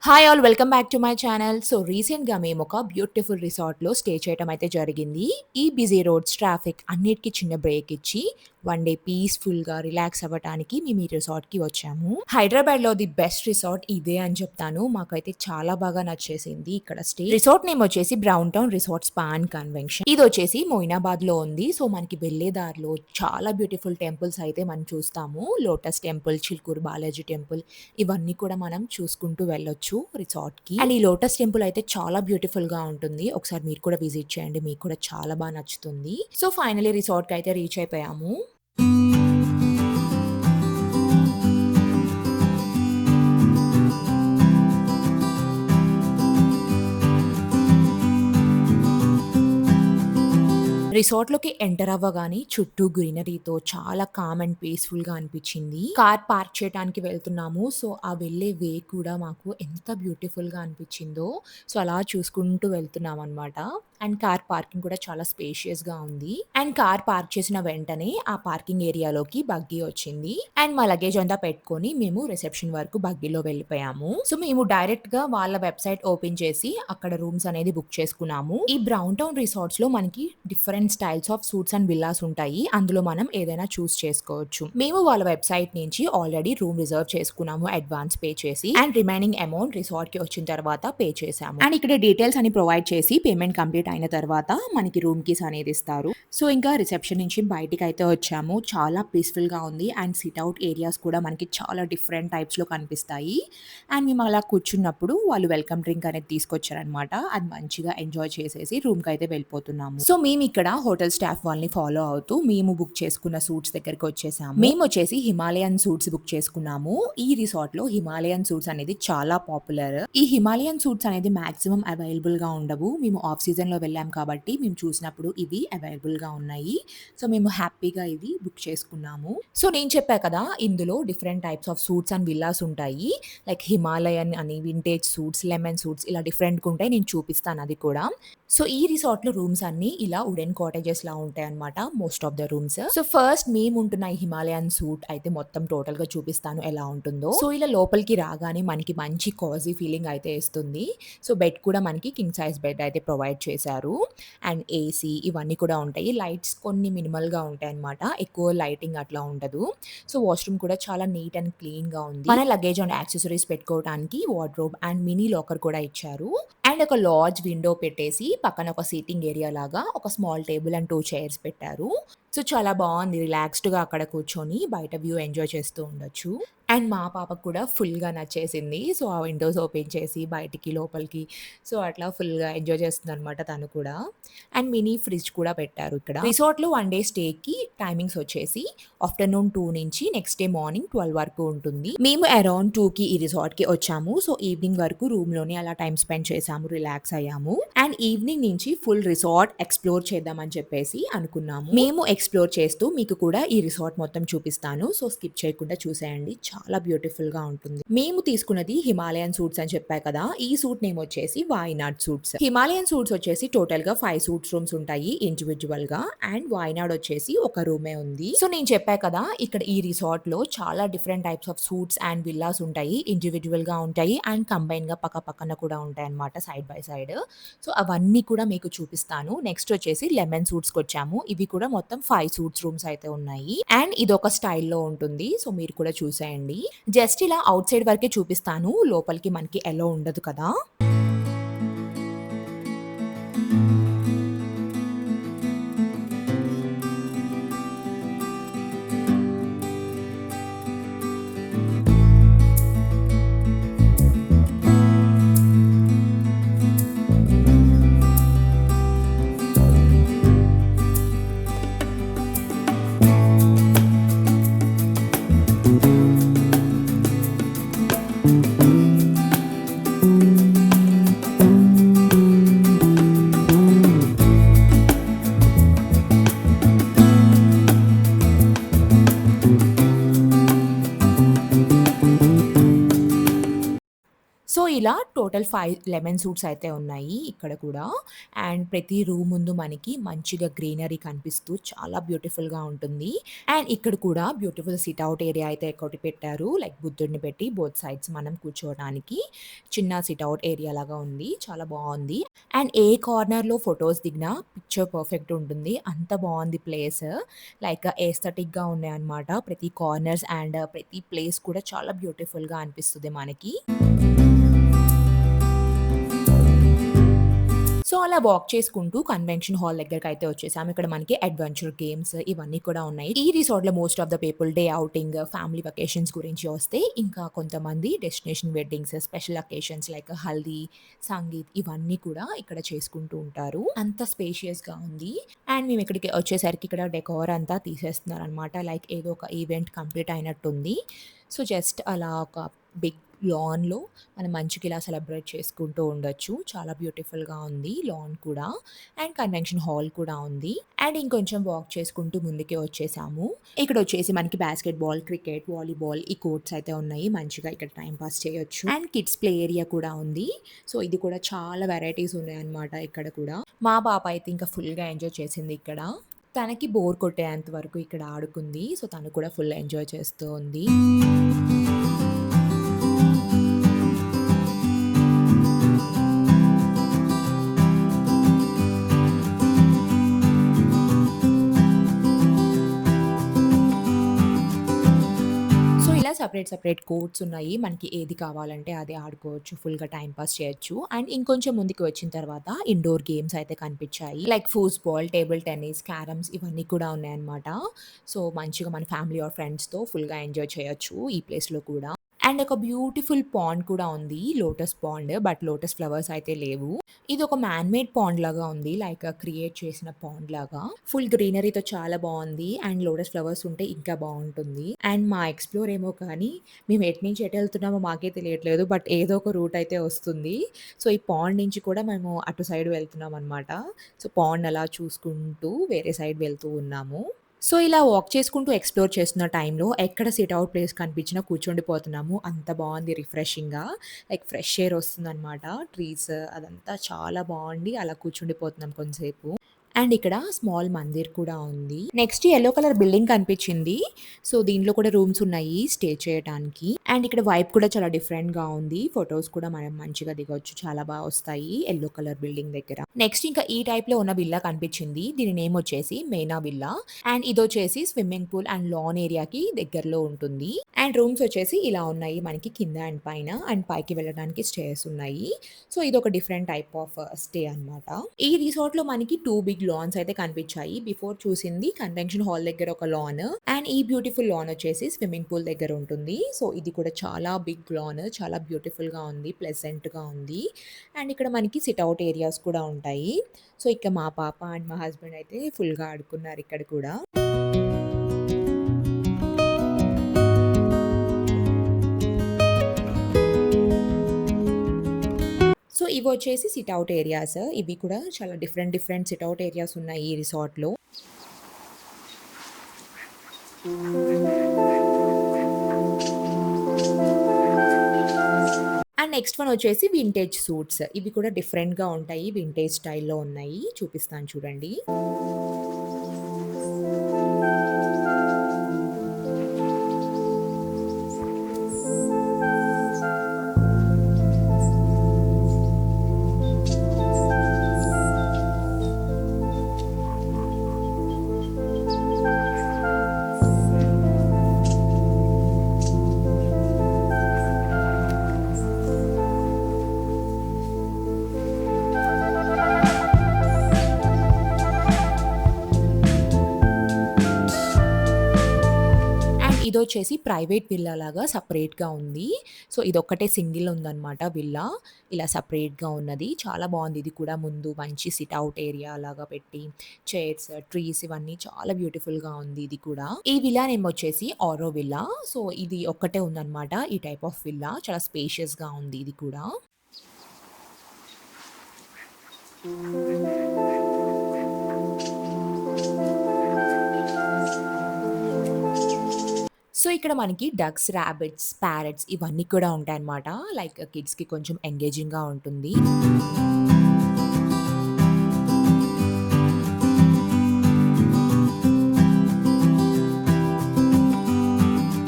Hi all welcome back to my channel. So రీసెంట్‌గా మేము ఒక బ్యూటిఫుల్ రిసార్ట్‌లో స్టే చేయటం అయితే జరిగింది. ఈ బిజీ రోడ్స్, ట్రాఫిక్ అన్నిటికి చిన్న బ్రేక్ ఇచ్చి వన్ డే పీస్‌ఫుల్‌గా రిలాక్స్ అవ్వటానికి మేము ఈ రిసార్ట్‌కి వచ్చాము. హైదరాబాద్‌లో ది బెస్ట్ రిసార్ట్ ఇదే అని చెప్తాను. మాకైతే చాలా బాగా నచ్చేసింది ఇక్కడ స్టే. రిసార్ట్ నేమ్ వచ్చేసి Brown Town resort spa and convention. ఇదొచ్చేసి మొయినాబాద్‌లో ఉంది. సో మనకి వెళ్ళే దారిలో చాలా బ్యూటిఫుల్ టెంపుల్స్ అయితే మనం చూస్తాము. Lotus temple, Chilkur Balaji temple ఇవన్నీ కూడా మనం చూసుకుంటూ వెళ్ళొచ్చు రిసార్ట్‌కి. అండ్ ఈ లోటస్ టెంపుల్ అయితే చాలా బ్యూటిఫుల్‌గా ఉంటుంది. ఒకసారి మీరు కూడా విజిట్ చేయండి. మీకు కూడా చాలా బా నచ్చుతుంది. సో ఫైనల్లీ రిసార్ట్‌కి అయితే రీచ్ అయిపోయాము. రిసార్ట్‌లోకి ఎంటర్ అవ్వగానే చుట్టూ గ్రీనరీతో చాలా కామ్ అండ్ పీస్‌ఫుల్‌గా అనిపిచ్చింది. కార్ పార్క్ చేయటానికి వెళ్తున్నాము. సో, ఆ వెళ్ళే వే కూడా మాకు ఎంత బ్యూటిఫుల్‌గా అనిపిచ్చిందో. సో, అలా చూసుకుంటూ వెళ్తున్నామనమాట. అండ్ కార్ పార్కింగ్ కూడా చాలా స్పేషియస్‌గా ఉంది. అండ్ కార్ పార్క్ చేసిన వెంటనే ఆ పార్కింగ్ ఏరియాలోకి బగ్గీ వచ్చింది. అండ్ మా లగేజ్ అంతా పెట్టుకొని మేము రిసెప్షన్ వరకు బగ్గీలో వెళ్ళిపోయాము. సో, మేము డైరెక్ట్‌గా వాళ్ళ వెబ్‌సైట్ ఓపెన్ చేసి అక్కడ రూమ్స్ అనేది బుక్ చేసుకున్నాము. ఈ బ్రౌన్ టౌన్ రిసార్ట్స్‌లో మనకి different styles of suits and villas ఉంటాయి. అందులో మనం ఏదైనా చూస్ చేసుకోవచ్చు. మేము వాళ్ళ వెబ్‌సైట్ నుంచి ఆల్రెడీ రూమ్ రిజర్వ్ చేసుకున్నాము అడ్వాన్స్ పే చేసి. అండ్ రిమైనింగ్ అమౌంట్ రిసార్ట్‌కి వచ్చిన తర్వాత పే చేశాము. అండ్ ఇక్కడ డీటెయిల్స్ అని ప్రొవైడ్ చేసి పేమెంట్ కంప్లీట్ అయిన తర్వాత మనకి రూమ్ కీస్ అనేది ఇస్తారు. సో, ఇంకా రిసెప్షన్ నుంచి బయటికైతే వచ్చాము. చాలా పీస్‌ఫుల్‌గా ఉంది. అండ్ సిట్ అవుట్ ఏరియాస్ కూడా మనకి చాలా డిఫరెంట్ టైప్స్‌లో కనిపిస్తాయి. అండ్ మేము అలా కూర్చున్నప్పుడు వాళ్ళు వెల్కమ్ డ్రింక్ అనేది తీసుకొచ్చారనమాట. అది మంచిగా ఎంజాయ్ చేసేసి రూమ్‌కైతే వెళ్ళిపోతున్నాము. సో, మేమిక్కడ హోటల్ స్టాఫ్ వాళ్ళని ఫాలో అవుతూ మేము బుక్ చేసుకున్న సూట్స్ దగ్గరికి వచ్చేసాము. మేమొచ్చేసి హిమాలయన్ సూట్స్ బుక్ చేసుకున్నాము. ఈ రిసార్ట్‌లో హిమాలయన్ సూట్స్ అనేది చాలా పాపులర్. ఈ హిమాలయన్ సూట్స్ అనేది మాక్సిమం అవైలబుల్‌గా ఉండవు. మేము ఆఫ్ సీజన్‌లో వెళ్ళాం కాబట్టి మేము చూసినప్పుడు ఇవి అవైలబుల్‌గా ఉన్నాయి. సో, మేము హ్యాపీగా ఇవి బుక్ చేసుకున్నాము. సో, నేను చెప్పా కదా! ఇందులో different types of suits and villas ఉంటాయి. లైక్ హిమాలయన్ అని, వింటేజ్ సూట్స్, లెమన్ సూట్స్ ఇలా డిఫరెంట్‌గా ఉంటాయి. నేను చూపిస్తాను అది కూడా. సో, ఈ రిసార్ట్‌లో రూమ్స్ అన్నీ ఇలా వుడెన్ కాటేజెస్‌లా ఉంటాయన్నమాట most of the rooms. So, first మేముంటున్న ఈ హిమాలయన్ సూట్ అయితే మొత్తం టోటల్‌గా చూపిస్తాను ఎలా ఉంటుందో. సో, ఇలా లోపలికి రాగానే మనకి మంచి కాజీ ఫీలింగ్ అయితే ఇస్తుంది. సో, బెడ్ కూడా మనకి కింగ్ సైజ్ బెడ్ అయితే ప్రొవైడ్ చేశారు. అండ్ ఏసీ ఇవన్నీ కూడా ఉంటాయి. లైట్స్ కొన్ని మినిమల్‌గా ఉంటాయన్నమాట. ఎక్కువ లైటింగ్ అట్లా ఉండదు. సో, వాష్‌రూమ్ కూడా చాలా నీట్ అండ్ క్లీన్‌గా ఉంది. మన లగేజ్ అండ్ యాక్సెసరీస్ పెట్టుకోవడానికి వార్డ్‌రోబ్ అండ్ మినీ లాకర్ కూడా ఇచ్చారు. అండ్ ఒక లార్జ్ విండో పెట్టేసి పక్కన ఒక సీటింగ్ ఏరియా లాగా ఒక స్మాల్ టేబుల్ అండ్ 2 చైర్స్ పెట్టారు. సో, చాలా బావుంది. రిలాక్స్డ్‌గా అక్కడ కూర్చొని బయట వ్యూ ఎంజాయ్ చేస్తూ ఉండొచ్చు. అండ్ మా పాపకు కూడా ఫుల్‌గా నచ్చేసింది. సో, ఆ విండోస్ ఓపెన్ చేసి బయటికి, లోపలికి సో, అట్లా ఫుల్‌గా ఎంజాయ్ చేస్తుందనమాట తను కూడా. అండ్ మినీ ఫ్రిడ్జ్ కూడా పెట్టారు ఇక్కడ. రిసార్ట్‌లో వన్ డే స్టేకి టైమింగ్స్ వచ్చేసి ఆఫ్టర్‌నూన్ 2 నుంచి నెక్స్ట్ డే మార్నింగ్ 12 వరకు ఉంటుంది. మేము అరౌండ్ 2కి ఈ రిసార్ట్‌కి వచ్చాము. సో, ఈవినింగ్ వరకు రూమ్‌లోనే అలా టైమ్ స్పెండ్ చేసాము. రిలాక్స్ అయ్యాము. అండ్ ఈవినింగ్ నుంచి ఫుల్ రిసార్ట్ ఎక్స్‌ప్లోర్ చేద్దామని చెప్పేసి అనుకున్నాము. మేము ఎక్స్‌ప్లోర్ చేస్తూ మీకు కూడా ఈ రిసార్ట్ మొత్తం చూపిస్తాను. సో, స్కిప్ చేయకుండా చూసేయండి. చాలా బ్యూటిఫుల్‌గా ఉంటుంది. మేము తీసుకున్నది హిమాలయన్ సూట్స్ అని చెప్పా కదా! ఈ సూట్ నేమ్ వచ్చేసి వాయినాడ్ సూట్స్. హిమాలయన్ సూట్స్ వచ్చేసి టోటల్‌గా 5 సూట్స్ రూమ్స్ ఉంటాయి ఇండివిడ్యువల్‌గా. అండ్ వాయినాడ్ వచ్చేసి ఒక రూమే ఉంది. సో, నేను చెప్పా కదా! ఇక్కడ ఈ రిసార్ట్‌లో చాలా different types of suits and villas ఉంటాయి. ఇండివిడ్యువల్‌గా ఉంటాయి. అండ్ కంబైన్‌గా పక్కన కూడా ఉంటాయన్నమాట సైడ్ బై సైడ్. సో, అవన్నీ కూడా మీకు చూపిస్తాను. నెక్స్ట్ వచ్చేసి లెమన్ సూట్స్‌కొచ్చాము. ఇవి కూడా మొత్తం 5 సూట్స్ రూమ్స్ అయితే ఉన్నాయి. అండ్ ఇదొక స్టైల్‌లో ఉంటుంది. సో, మీరు కూడా చూసేయండి. జస్ట్ ఇలా ఔట్ సైడ్ వరకే చూపిస్తాను. లోపలికి మనకి ఎలో ఉండదు కదా! ఇలా టోటల్ 5 లెమన్ సూట్స్ అయితే ఉన్నాయి ఇక్కడ కూడా. అండ్ ప్రతి రూమ్ ముందు మనకి మంచిగా గ్రీనరీ కనిపిస్తూ చాలా బ్యూటిఫుల్‌గా ఉంటుంది. అండ్ ఇక్కడ కూడా బ్యూటిఫుల్ సిట్ ఔట్ ఏరియా అయితే ఒకటి పెట్టారు. లైక్ బుద్ధుడిని పెట్టి బోత్ సైడ్స్ మనం కూర్చోవడానికి చిన్న సిట్ ఔట్ ఏరియా లాగా ఉంది. చాలా బావుంది. అండ్ ఏ కార్నర్‌లో ఫోటోస్ దిగినా పిక్చర్ పర్ఫెక్ట్ ఉంటుంది. అంత బావుంది ప్లేస్. లైక్ ఎస్థెటిక్‌గా ఉన్నాయన్నమాట. ప్రతి కార్నర్స్ అండ్ ప్రతి ప్లేస్ కూడా చాలా బ్యూటిఫుల్‌గా అనిపిస్తది మనకి. సో, అలా వాక్ చేసుకుంటూ కన్వెన్షన్ హాల్ దగ్గరకైతే వచ్చేసాం. ఇక్కడ మనకి అడ్వెంచర్ గేమ్స్ ఇవన్నీ కూడా ఉన్నాయి. ఈ రిసార్ట్‌లో most of the people day outing, family vacations గురించి వస్తే, ఇంకా కొంతమంది destination weddings, special occasions like haldi, sangeet ఇవన్నీ కూడా ఇక్కడ చేసుకుంటూ ఉంటారు. అంత స్పేషియస్‌గా ఉంది. అండ్ మేము ఇక్కడికి వచ్చేసరికి ఇక్కడ డెకోర్ అంతా తీసేస్తున్నారనమాట. లైక్ ఏదో ఒక ఈవెంట్ కంప్లీట్ అయినట్టుంది. సో, జస్ట్ అలా ఒక బిగ్ లాన్‌లో మనం మంచిగా ఇలా సెలబ్రేట్ చేసుకుంటూ ఉండొచ్చు. చాలా బ్యూటిఫుల్‌గా ఉంది లాన్ కూడా. అండ్ కన్వెన్షన్ హాల్ కూడా ఉంది. అండ్ ఇంకొంచెం వాక్ చేసుకుంటూ ముందుకే వచ్చేసాము. ఇక్కడొచ్చేసి మనకి బాస్కెట్ బాల్, క్రికెట్, వాలీబాల్ ఈ కోర్ట్స్ అయితే ఉన్నాయి. మంచిగా ఇక్కడ టైమ్ పాస్ చేయొచ్చు. అండ్ కిడ్స్ ప్లే ఏరియా కూడా ఉంది. సో, ఇది కూడా చాలా వెరైటీస్ ఉన్నాయన్నమాట ఇక్కడ కూడా. మా పాప అయితే ఇంకా ఫుల్‌గా ఎంజాయ్ చేసింది ఇక్కడ. తనకి బోర్ కొట్టేంత వరకు ఇక్కడ ఆడుకుంది. సో, తను కూడా ఫుల్ ఎంజాయ్ చేస్తూ ఉంది. సో, ఇలా సెపరేట్ కోర్ట్స్ ఉన్నాయి. మనకి ఏది కావాలంటే అది ఆడుకోవచ్చు. ఫుల్‌గా టైమ్ పాస్ చేయొచ్చు. అండ్ ఇంకొంచెం ముందుకు వచ్చిన తర్వాత ఇండోర్ గేమ్స్ అయితే కనిపించాయి. లైక్ ఫూస్‌బాల్, టేబుల్ టెన్నిస్, క్యారమ్స్ ఇవన్నీ కూడా ఉన్నాయన్నమాట. సో, మంచిగా మన ఫ్యామిలీ ఆర్ ఫ్రెండ్స్‌తో ఫుల్‌గా ఎంజాయ్ చేయొచ్చు ఈ ప్లేస్‌లో కూడా. అండ్ ఒక బ్యూటిఫుల్ పాండ్ కూడా ఉంది. Lotus pond. But lotus flowers అయితే లేవు. ఇదొక మ్యాన్ మేడ్ పాండ్ లాగా ఉంది. లైక్ క్రియేట్ చేసిన పాండ్ లాగా. ఫుల్ గ్రీనరీతో చాలా బావుంది. అండ్ లోటస్ ఫ్లవర్స్ ఉంటే ఇంకా బావుంటుంది. అండ్ మా ఎక్స్‌ప్లోర్ ఏమో కానీ మేము ఎటు నుంచి ఎటెళ్తున్నామో మాకే తెలియట్లేదు. బట్ ఏదో ఒక రూట్ అయితే వస్తుంది. సో, ఈ పాండ్ నుంచి కూడా మేము అటు సైడ్ వెళ్తున్నామనమాట. సో, పాండ్ అలా చూసుకుంటూ వేరే సైడ్ వెళ్తూ ఉన్నాము. సో, ఇలా వాక్ చేసుకుంటూ ఎక్స్‌ప్లోర్ చేస్తున్న టైంలో ఎక్కడ సిట్ ఔట్ ప్లేస్ కనిపించినా కూర్చుండిపోతున్నాము. అంత బావుంది రిఫ్రెషింగ్‌గా. లైక్ ఫ్రెష్ ఎయిర్ వస్తుందనమాట. ట్రీస్ అదంతా చాలా బావుండి అలా కూర్చుండిపోతున్నాం కొంసేపు. అండ్ ఇక్కడ స్మాల్ మందిర్ కూడా ఉంది. నెక్స్ట్ యెల్లో కలర్ బిల్డింగ్ కనిపించింది. సో, దీంట్లో కూడా రూమ్స్ ఉన్నాయి స్టే చేయటానికి. అండ్ ఇక్కడ వైబ్ కూడా చాలా డిఫరెంట్‌గా ఉంది. ఫోటోస్ కూడా మనం మంచిగా దిగొచ్చు. చాలా బా వస్తాయి యెల్లో కలర్ బిల్డింగ్ దగ్గర. నెక్స్ట్ ఇంకా ఈ టైప్‌లో ఉన్న విల్లా కనిపించింది. దీని నేమ్ వచ్చేసి మేనా విల్లా. అండ్ ఇదొచ్చేసి స్విమ్మింగ్ పూల్ అండ్ లాన్ ఏరియాకి దగ్గరలో ఉంటుంది. అండ్ రూమ్స్ వచ్చేసి ఇలా ఉన్నాయి మనకి కింద అండ్ పైన. అండ్ పైకి వెళ్ళడానికి స్టేర్స్ ఉన్నాయి. సో, ఇదొక డిఫరెంట్ టైప్ ఆఫ్ స్టే అనమాట. ఈ రిసార్ట్‌లో మనకి 2 బిగ్ లాన్స్ అయితే కనిపించాయి. బిఫోర్ చూసింది కన్వెన్షన్ హాల్ దగ్గర ఒక లాన్. అండ్ ఈ బ్యూటిఫుల్ లాన్ వచ్చేసి స్విమ్మింగ్ పూల్ దగ్గర ఉంటుంది. సో, ఇది కూడా చాలా బిగ్ లాన్. చాలా బ్యూటిఫుల్‌గా ఉంది. ప్లెజెంట్‌గా ఉంది. అండ్ ఇక్కడ మనకి సిట్ ఔట్ ఏరియాస్ కూడా ఉంటాయి. సో, ఇక మా పాప అండ్ మా హస్బెండ్ అయితే ఫుల్‌గా ఆడుకున్నారు ఇక్కడ కూడా. సో, ఇవొచ్చేసి సిట్ ఔట్ ఏరియాస్. ఇవి కూడా చాలా డిఫరెంట్ సిట్ ఔట్ ఏరియాస్ ఉన్నాయి ఈ రిసార్ట్‌లో. అండ్ నెక్స్ట్ వన్ వచ్చేసి వింటేజ్ సూట్స్. ఇవి కూడా డిఫరెంట్‌గా ఉంటాయి. వింటేజ్ స్టైల్‌లో ఉన్నాయి. చూపిస్తాను చూడండి. అండ్ ఇదొచ్చేసి ప్రైవేట్ విల్లా లాగా సెపరేట్‌గా ఉంది. సో, ఇదొక్కటే సింగిల్ ఉందనమాట విల్లా. ఇలా సెపరేట్‌గా ఉన్నది. చాలా బావుంది. ఇది కూడా ముందు మంచి సిట్ ఔట్ ఏరియా లాగా పెట్టి చైర్స్, ట్రీస్ ఇవన్నీ చాలా బ్యూటిఫుల్‌గా ఉంది ఇది కూడా. ఈ విల్లా నేమ్ వచ్చేసి ఆరో విల్లా. సో, ఇది ఒక్కటే ఉందనమాట ఈ టైప్ ఆఫ్ విల్లా. చాలా స్పేషియస్‌గా ఉంది ఇది కూడా. సో, ఇక్కడ మనకి డక్స్, రాబిట్స్, ప్యారట్స్ ఇవన్నీ కూడా ఉంటాయన్నమాట. లైక్ కిడ్స్‌కి కొంచెం ఎంగేజింగ్‌గా ఉంటుంది.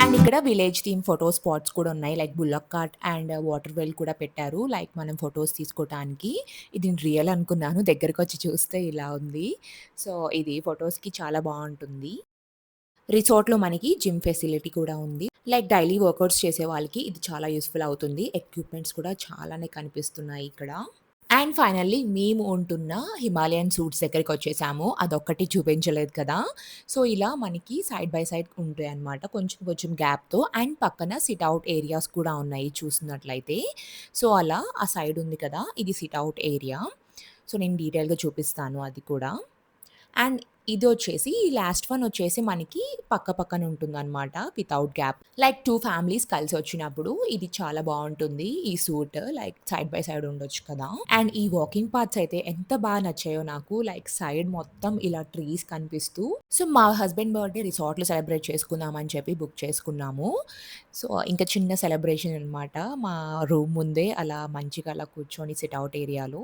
అండ్ ఇక్కడ విలేజ్ థీమ్ ఫోటో స్పాట్స్ కూడా ఉన్నాయి. Like bullock cart and water well కూడా పెట్టారు. లైక్ మనం ఫోటోస్ తీసుకోవటానికి. ఇది నేను రియల్ అనుకున్నాను. దగ్గరకొచ్చి చూస్తే ఇలా ఉంది. సో, ఇది ఫోటోస్‌కి చాలా బావుంటుంది. రిసార్ట్‌లో మనకి జిమ్ ఫెసిలిటీ కూడా ఉంది. లైక్ డైలీ వర్కౌట్స్ చేసే వాళ్ళకి ఇది చాలా యూజ్‌ఫుల్ అవుతుంది. ఎక్విప్‌మెంట్స్ కూడా చాలానే కనిపిస్తున్నాయి ఇక్కడ. అండ్ ఫైనల్లీ మేము ఉంటున్న హిమాలయన్ సూట్స్ దగ్గరికొచ్చేసాము. అదొక్కటి చూపించలేదు కదా! సో, ఇలా మనకి సైడ్ బై సైడ్ ఉంటాయన్నమాట. కొంచెం కొంచెం గ్యాప్‌తో అండ్ పక్కన సిట్ ఔట్ ఏరియాస్ కూడా ఉన్నాయి చూస్తున్నట్లయితే. సో, అలా ఆ సైడ్ ఉంది కదా! ఇది సిట్ ఔట్ ఏరియా. సో, నేను డీటెయిల్‌గా చూపిస్తాను అది కూడా. అండ్ ఇదొచ్చేసి లాస్ట్ వన్ వచ్చేసి మనకి పక్క పక్కన ఉంటుందనమాట వితౌట్ గ్యాప్. లైక్ 2 ఫ్యామిలీస్ కలిసొచ్చినప్పుడు ఇది చాలా బావుంటుంది. ఈ suit like side by side ఉండొచ్చు కదా! అండ్ ఈ వాకింగ్ పాత్స్ అయితే ఎంత నచ్చాయో నాకు. లైక్ సైడ్ మొత్తం ఇలా ట్రీస్ కనిపిస్తూ సో, మా హస్బెండ్ బర్త్‌డే రిసార్ట్‌లో సెలబ్రేట్ చేసుకుందామని చెప్పి బుక్ చేసుకున్నాము. సో, ఇంకా చిన్న సెలబ్రేషన్ అనమాట. మా రూమ్ ముందే అలా మంచిగా అలా కూర్చొని సిట్ ఔట్ ఏరియాలో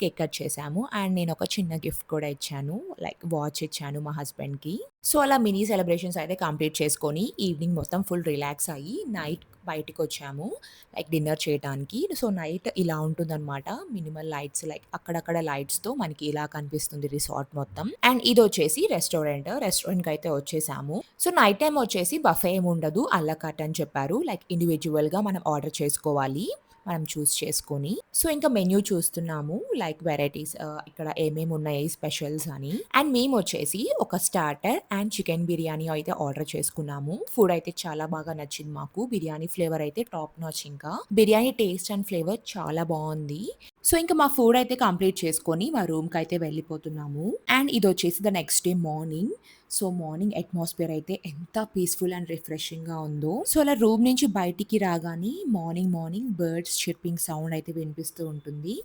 కేక్ కట్ చేశాము. అండ్ నేనొక చిన్న గిఫ్ట్ కూడా ఇచ్చాను. లైక్ వాచ్ ఇచ్చాను మా హస్బెండ్‌కి. సో, అలా మినీ సెలబ్రేషన్స్ అయితే కంప్లీట్ చేసుకొని ఈవినింగ్ మొత్తం ఫుల్ రిలాక్స్ అయ్యి నైట్ బయటికొచ్చాము. లైక్ డిన్నర్ చేయటానికి. సో, నైట్ ఇలా ఉంటుందనమాట. మినిమల్ లైట్స్ లైక్ అక్కడక్కడ లైట్స్‌తో మనకి ఇలా కనిపిస్తుంది రిసార్ట్ మొత్తం. And ఇదొచ్చేసి restaurant. రెస్టారెంట్‌కయితే వచ్చేసాము. సో, నైట్ టైమ్ వచ్చేసి బఫే ఏముండదు. అలా కట్ అని చెప్పారు. లైక్ ఇండివిడ్యువల్‌గా మనం ఆర్డర్ చేసుకోవాలి. మనం చూజ్ చేసుకొని. సో, ఇంకా మెన్యూ చూస్తున్నాము. లైక్ వెరైటీస్ ఇక్కడ ఏమేమున్నాయి స్పెషల్స్ అని. అండ్ మేమొచ్చేసి ఒక స్టార్టర్ అండ్ చికెన్ బిర్యానీ అయితే ఆర్డర్ చేసుకున్నాము. ఫుడ్ అయితే చాలా బాగా నచ్చింది మాకు. బిర్యానీ ఫ్లేవర్ అయితే టాప్ నాచ్ ఇంకా. బిర్యానీ టేస్ట్ అండ్ ఫ్లేవర్ చాలా బావుంది. సో, ఇంక మా ఫుడ్ అయితే కంప్లీట్ చేసుకొని మా రూమ్‌కయితే వెళ్ళిపోతున్నాము. అండ్ ఇదొచ్చేసి the next day morning. So, morning atmosphere అయితే ఎంత పీస్‌ఫుల్ అండ్ రిఫ్రెషింగ్‌గా ఉందో. సో, అలా రూమ్ నుంచి బయటికి రాగానే మార్నింగ్ బర్డ్స్ చిర్పింగ్ సౌండ్ అయితే వినిపిస్తూ ఉంటుంది.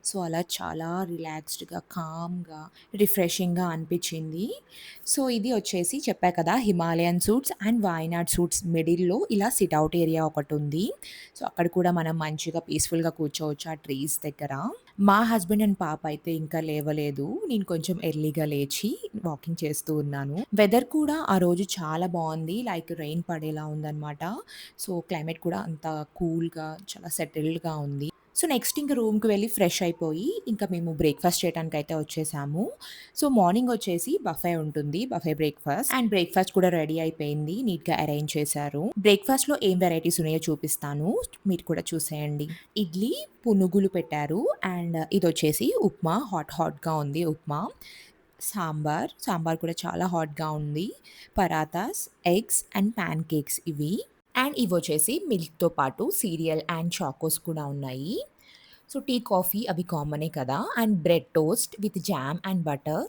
సో, అలా చాలా రిలాక్స్డ్‌గా, కామ్‌గా, రిఫ్రెషింగ్‌గా అనిపిచ్చింది. సో, ఇది వచ్చేసి చెప్పా కదా! Himalayan suits and Wayanad suits మిడిల్‌లో ఇలా సిట్ ఔట్ ఏరియా ఒకటుంది. సో, అక్కడ కూడా మనం మంచిగా పీస్‌ఫుల్‌గా కూర్చోవచ్చు ఆ ట్రీస్ దగ్గర. మా హస్బెండ్ అండ్ పాప అయితే ఇంకా లేవలేదు. నేను కొంచెం ఎర్లీగా లేచి వాకింగ్ చేస్తూ ఉన్నాను. వెదర్ కూడా ఆ రోజు చాలా బావుంది. లైక్ రెయిన్ పడేలా ఉందనమాట. సో, క్లైమేట్ కూడా అంత కూల్‌గా చాలా సెటిల్డ్‌గా ఉంది. సో, నెక్స్ట్ ఇంక రూమ్‌కి వెళ్ళి ఫ్రెష్ అయిపోయి, ఇంకా మేము బ్రేక్‌ఫాస్ట్ చేయటానికైతే వచ్చేసాము. సో, మార్నింగ్ వచ్చేసి బఫే ఉంటుంది. బఫే బ్రేక్‌ఫాస్ట్ అండ్ బ్రేక్‌ఫాస్ట్ కూడా రెడీ అయిపోయింది. నీట్‌గా అరేంజ్ చేశారు. బ్రేక్‌ఫాస్ట్‌లో ఏం వెరైటీస్ ఉన్నాయో చూపిస్తాను. మీరు కూడా చూసేయండి. ఇడ్లీ, పునుగులు పెట్టారు. అండ్ ఇదొచ్చేసి ఉప్మా హాట్‌గా ఉంది ఉప్మా. సాంబార్ కూడా చాలా హాట్‌గా ఉంది. Parathas, eggs and pan cakes ఇవి. అండ్ ఇవొచ్చేసి మిల్క్‌తో పాటు సీరియల్ అండ్ చాకోస్ కూడా ఉన్నాయి. సో, టీ, కాఫీ అవి కామనే కదా! And bread toast with jam and butter.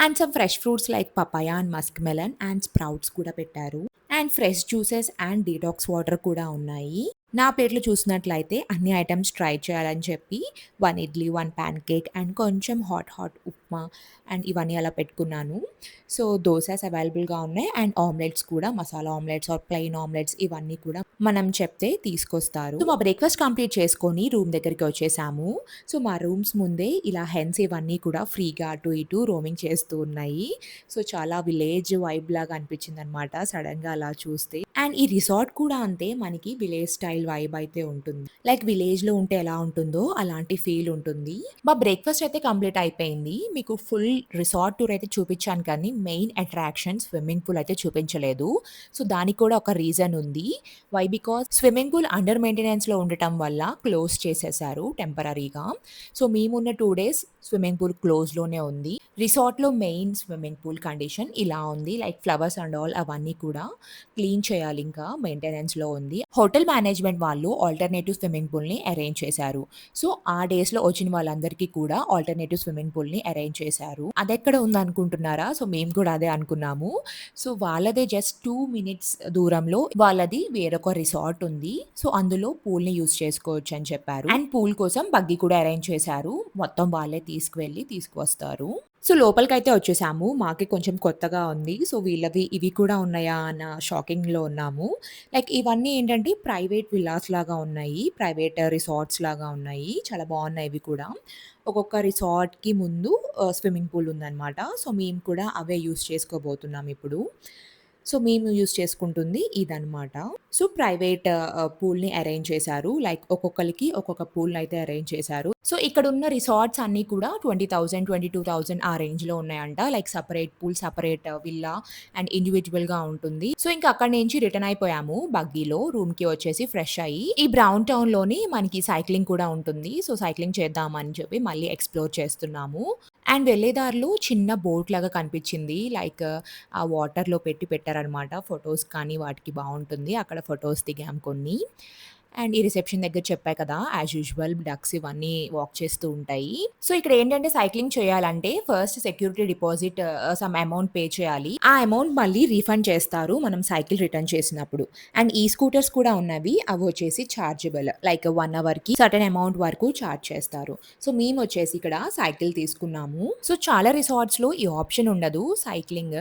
And some fresh fruits like papaya and musk melon and sprouts కూడా పెట్టారు. And fresh juices and detox water కూడా ఉన్నాయి. నా ప్లేట్‌లో చూసినట్లయితే అన్ని ఐటెమ్స్ ట్రై చేయాలని చెప్పి 1 ఇడ్లీ, 1 పాన్ కేక్ అండ్ కొంచెం హాట్ ఉప్మా అండ్ ఇవన్నీ అలా పెట్టుకున్నాను. సో, దోసాస్ అవైలబుల్‌గా ఉన్నాయి. అండ్ ఆమ్లెట్స్ కూడా masala omelettes or plain omelettes ఇవన్నీ కూడా మనం చెప్తే తీసుకొస్తారు. సో, మా బ్రేక్‌ఫాస్ట్ కంప్లీట్ చేసుకొని రూమ్ దగ్గరికి వచ్చేసాము. సో, మా రూమ్స్ ముందే ఇలా హెన్స్ ఇవన్నీ కూడా ఫ్రీగా అటు ఇటు రోమింగ్ చేస్తూ ఉన్నాయి. సో, చాలా విలేజ్ వైబ్ లాగా అనిపించిందనమాట సడెన్‌గా అలా చూస్తే. అండ్ ఈ రిసార్ట్ కూడా అంతే మనకి విలేజ్ స్టైల్ వైబ్ అయితే ఉంటుంది. లైక్ విలేజ్‌లో ఉంటే ఎలా ఉంటుందో అలాంటి ఫీల్ ఉంటుంది. మా బ్రేక్‌ఫాస్ట్ అయితే కంప్లీట్ అయిపోయింది. మీకు ఫుల్ రిసార్ట్ టూర్ అయితే చూపించాను కానీ మెయిన్ అట్రాక్షన్ స్విమ్మింగ్ పూల్ అయితే చూపించలేదు. సో, దానికి కూడా ఒక రీజన్ ఉంది. Why? Because swimming pool under మెయింటెనెన్స్‌లో ఉండటం వల్ల క్లోజ్ చేసేసారు టెంపరరీగా. సో, మేమున్న 2 డేస్ స్విమ్మింగ్ పూల్ క్లోజ్‌లోనే ఉంది. రిసార్ట్‌లో మెయిన్ స్విమ్మింగ్ పూల్ కండిషన్ ఇలా ఉంది. లైక్ ఫ్లవర్స్ అండ్ ఆల్ అవన్నీ కూడా క్లీన్ చేయాలింకా మెయింటెనెన్స్‌లో ఉంది. హోటల్ మేనేజ్‌మెంట్ వాళ్ళు ఆల్టర్‌నేటివ్ స్విమ్మింగ్ పూల్‌ని అరేంజ్ చేశారు. సో, ఆ డేస్‌లో వచ్చిన వాళ్ళందరికీ కూడా ఆల్టర్‌నేటివ్ స్విమ్మింగ్ పూల్‌ని అరేంజ్ చేశారు. అదెక్కడ ఉందనుకుంటున్నారా? సో, మేము కూడా అదే అనుకున్నాము. సో, వాళ్ళదే జస్ట్ 2 మినిట్స్ దూరంలో వాళ్ళది వేరొక రిసార్ట్ ఉంది. సో, అందులో పూల్‌ని యూజ్ చేసుకోవచ్చని చెప్పారు. అండ్ పూల్ కోసం బగ్గీ కూడా అరేంజ్ చేశారు. మొత్తం వాళ్ళే తీసుకువెళ్ళి తీసుకువస్తారు. సో, లోపలికైతే వచ్చేసాము. మాకే కొంచెం కొత్తగా ఉంది. సో, వీళ్ళవి ఇవి కూడా ఉన్నాయా అన్న షాకింగ్‌లో ఉన్నాము. లైక్ ఇవన్నీ ఏంటంటే ప్రైవేట్ విల్లాస్ లాగా ఉన్నాయి. ప్రైవేట్ రిసార్ట్స్ లాగా ఉన్నాయి. చాలా బావున్నాయి ఇవి కూడా. ఒక్కొక్క రిసార్ట్‌కి ముందు స్విమ్మింగ్ పూల్ ఉందనమాట. సో, మేము కూడా అవే యూజ్ చేసుకోబోతున్నాం ఇప్పుడు. సో, మేము యూజ్ చేసుకుంటుంది ఇదనమాట. సో, ప్రైవేట్ పూల్‌ని అరేంజ్ చేశారు. లైక్ ఒక్కొక్కళ్ళకి ఒక్కొక్క పూల్‌నయితే అరేంజ్ చేశారు. సో, ఇక్కడున్న రిసార్ట్స్ అన్నీ కూడా 20,000, 22,000 ఆ రేంజ్‌లో ఉన్నాయంట. Like separate pool, separate villa and ఇండివిడ్యువల్‌గా ఉంటుంది. సో, ఇంక అక్కడి నుంచి రిటర్న్ అయిపోయాము బగ్గీలో. రూమ్‌కి వచ్చేసి ఫ్రెష్ అయ్యి, ఈ బ్రౌన్ టౌన్‌లోని మనకి సైక్లింగ్ కూడా ఉంటుంది. సో, సైక్లింగ్ చేద్దామని చెప్పి మళ్ళీ ఎక్స్‌ప్లోర్ చేస్తున్నాము. అండ్ వెళ్ళే దారిలో చిన్న బోట్ లాగా కనిపించింది. లైక్ ఆ వాటర్‌లో పెట్టారనమాట. ఫోటోస్ కానీ వాటికి బావుంటుంది. అక్కడ ఫోటోస్ దిగాం కొన్ని. అండ్ ఈ రిసెప్షన్ దగ్గర చెప్పా కదా! యాజ్ యూజువల్ డక్స్ ఇవన్నీ వాక్ చేస్తూ ఉంటాయి. సో, ఇక్కడేంటంటే సైక్లింగ్ చేయాలంటే first security deposit some amount pay చేయాలి. ఆ అమౌంట్ మళ్ళీ రీఫండ్ చేస్తారు మనం సైకిల్ రిటర్న్ చేసినప్పుడు. అండ్ ఈ స్కూటర్స్ కూడా ఉన్నవి. అవొచ్చేసి చార్జబుల్. లైక్ 1 అవర్‌కి సర్టెన్ అమౌంట్ వరకు చార్జ్ చేస్తారు. సో, మేమొచ్చేసి ఇక్కడ సైకిల్ తీసుకున్నాము. సో, చాలా రిసార్ట్స్‌లో ఈ ఆప్షన్ ఉండదు సైక్లింగ్.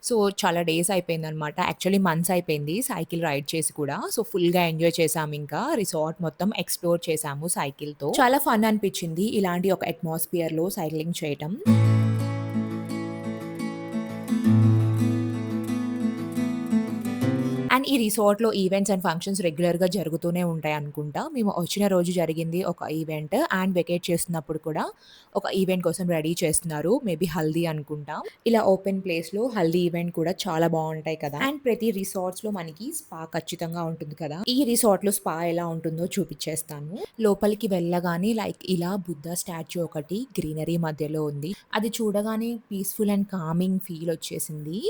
సో, చాలా డేస్ అయిపోయిందనమాట. యాక్చువల్లీ మంత్స్ అయిపోయింది సైకిల్ రైడ్ చేసి కూడా. సో, ఫుల్‌గా ఎంజాయ్ చేశామింకా. రిసార్ట్ మొత్తం ఎక్స్‌ప్లోర్ చేశాము సైకిల్‌తో. చాలా ఫన్ అనిపిచ్చింది ఇలాంటి ఒక అట్మాస్ఫియర్‌లో సైక్లింగ్ చేయటం. అండ్ ఈ రిసార్ట్‌లో ఈవెంట్స్ అండ్ ఫంక్షన్స్ రెగ్యులర్‌గా జరుగుతూనే ఉంటాయనుకుంటా. మేము వచ్చిన రోజు జరిగింది ఒక ఈవెంట్ అండ్ వెకేట్ చేస్తున్నప్పుడు కూడా ఒక ఈవెంట్ కోసం రెడీ చేస్తున్నారు. మేబీ హల్దీ అనుకుంటా. ఇలా ఓపెన్ ప్లేస్‌లో హల్దీ ఈవెంట్ కూడా చాలా బావుంటాయి కదా! అండ్ ప్రతి రిసార్ట్స్‌లో మనకి స్పా ఖచ్చితంగా ఉంటుంది కదా! ఈ రిసార్ట్‌లో స్పా ఎలా ఉంటుందో చూపిచ్చేస్తాను. లోపలికి వెళ్ళగానే లైక్ ఇలా బుద్ధ స్టాచ్యూ ఒకటి గ్రీనరీ మధ్యలో ఉంది. అది చూడగానే పీస్‌ఫుల్ అండ్ కామింగ్ ఫీల్ వచ్చేసింది.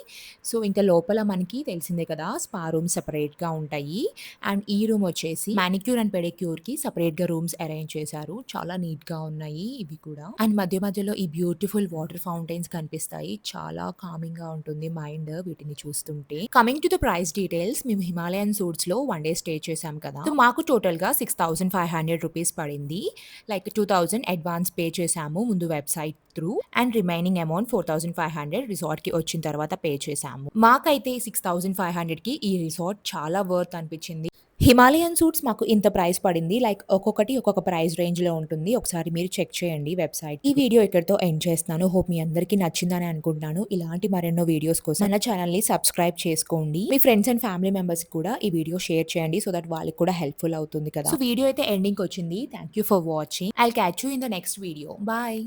సో, ఇంకా లోపల మనకి తెలిసిందే కదా! స్పా రూమ్స్ సెపరేట్‌గా ఉంటాయి. అండ్ ఈ రూమ్ వచ్చేసి మానిక్యూర్ అండ్ పెడిక్యూర్‌కి సెపరేట్‌గా రూమ్స్ అరేంజ్ చేశారు. చాలా నీట్‌గా ఉన్నాయి ఇవి కూడా. అండ్ మధ్య మధ్యలో ఈ బ్యూటిఫుల్ వాటర్ ఫౌంటైన్స్ కనిపిస్తాయి. చాలా కామింగ్‌గా ఉంటుంది మైండ్ వీటిని చూస్తుంటే. Coming to the price details మేము హిమాలయన్ సూట్స్‌లో 1 డే స్టే చేశాం కదా! సో, మాకు టోటల్‌గా ₹6,500 పడింది. లైక్ 2,000 అడ్వాన్స్ పే చేశాము ముందు website through and remaining amount 4,500 రిసార్ట్‌కి వచ్చిన తర్వాత పే చేశాము. మాకైతే 6,500కి ఈ రిసార్ట్ చాలా వర్త్ అనిపించింది. హిమాలయన్ సూట్స్ మాకు ఇంత ప్రైస్ పడింది. లైక్ ఒక్కొక్కటి ఒక్కొక్క ప్రైస్ రేంజ్‌లో ఉంటుంది. ఒకసారి మీరు చెక్ చేయండి వెబ్‌సైట్. ఈ వీడియో ఇక్కడితో ఎండ్ చేస్తున్నాను. హోప్ మీ అందరికీ నచ్చిందని అనుకుంటున్నాను. ఇలాంటి మరెన్నో వీడియోస్ కోసం మన ఛానెల్‌ని సబ్స్క్రైబ్ చేసుకోండి. మీ ఫ్రెండ్స్ అండ్ ఫ్యామిలీ మెంబర్స్‌కి కూడా ఈ వీడియో షేర్ చేయండి. సో దట్ వాళ్ళకి కూడా హెల్ప్‌ఫుల్ అవుతుంది కదా! సో వీడియో అయితే ఎండింగ్‌కొచ్చింది. Thank you for watching. I'll catch you in the next video. Bye.